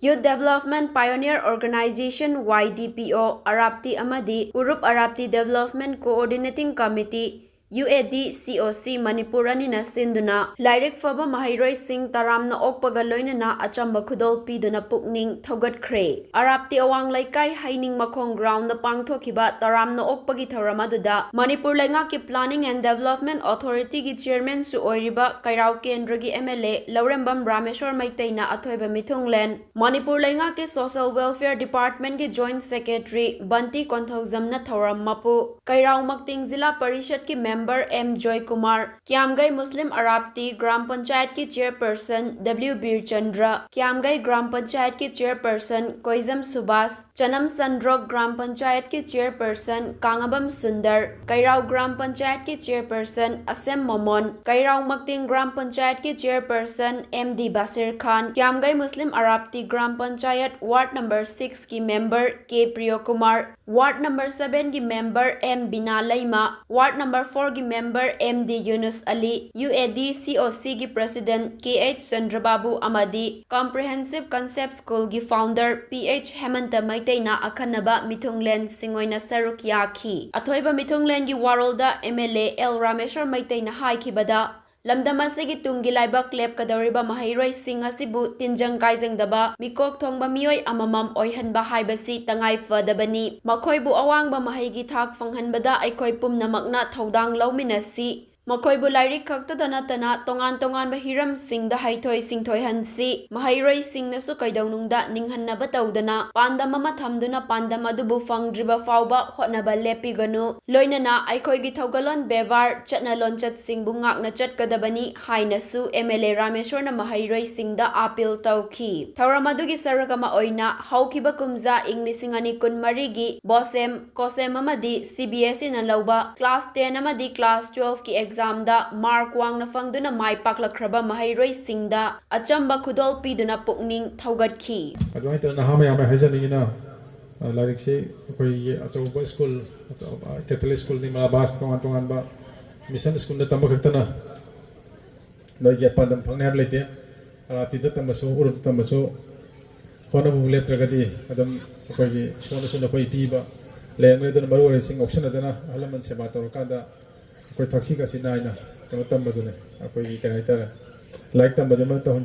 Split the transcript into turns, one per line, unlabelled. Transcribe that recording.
Youth Development Pioneer Organization YDPO Arapti Amadi Urup Arapti Development Coordinating Committee UAD COC Manipuranina Sinduna Lairik Faba Maheiroi Sing Taramna Okpaga Loinana Achamba Khudol Piduna Pukning Thougatkhre Arapti Awang Laikai Haining Makong Ground the Pangthokiba Taramna Okpagi Thoramaduda Manipur Lainga ki Planning and Development Authority ki Chairman Su Oiriba Kairau Kendragi MLA Laurembam Rameshwar Maitaina Athoiba Mithunglen Manipur Lainga ki Social Welfare Department ki Joint Secretary Banti Konthauzamna Thoram Mapu Kairau Makting Zilla Parishad ki Member M. Joy Kumar, Kiamgai Muslim Arapti Gram Panchayat ki Chairperson W. Bir Chandra, Kiamgai Gram Panchayat ki Chairperson Koizam Subas, Chanam Sandrok Gram Panchayat ki Chairperson Kangabam Sundar, Kairau Gram Panchayat ki Chairperson Asem Momon, Kairau Makting Gram Panchayat ki Chairperson M. D. Basir Khan, Kiamgai Muslim Arapti Gram Panchayat Ward number 6 ki Member K. Priyo Kumar, Ward number 7 ki Member M. Bina Laima, Ward number 4 की member MD Yunus Ali, UAD COC की president KH Chandrababu Amadi, Comprehensive Concept School की founder PH Hemanta Maitaina Akhanaba Mithunglen Singoina Saruk Yaki. Athoiba Mithunglen की warolda MLA L Rameshwar Maitaina haikibada Lamdamasegi tungi laibak lep kadoriba Maheiroi sing asibu tinjang kaijangdaba mikok thongba mioi amamam oihanba haibasi tangai fadabani makoibu awangba mahaigi thak fanghanbada aikoi pumnamakna thodang lauminasi Makoibu Lairik Kakta Tana Tongan Tongan Bahiram Sing the Haitoi Sing Toy Hansi, Maheiroi Sing the Sukaidonunda Ninghanna Bataudana, Panda Mama Tamduna Panda Madubu Fang Driba Faba, Hotnaba Lepiganu, Loinana, Aikoigi Thogalon Bevar, Chatnalon Chat Sing Bungak na Chat Kadabani, Hainasu, MLA Rameshwar Maheiroi Sing the Apil Tauki. Tauramadugi Saragama Oina, Haukiba Kumza, Inglisingani Kun Marigi, Bosem, Kosem Amadi, CBS in Alauba, Class 10 Amadi, Class 12 ki exam da mark wang na fangduna mai paklakraba Maheiroi singda Achamba Khudol Piduna Pukning Thougatkhre
adwai ta na hama yama hajaningina Lairik se koi Achamba school Catholic school ni malabas tongan ba mission school na tamba kaktana loi ge padam phangner lete pida tamaso urup tamaso hona bu letragadi adam koi ge sona koi piba lengre don maru racing option adana halaman se ba tor kada कोई थक्सी का सिनाइना तो तंबदुने कोई क्या कहता है like तंबदुने तो हम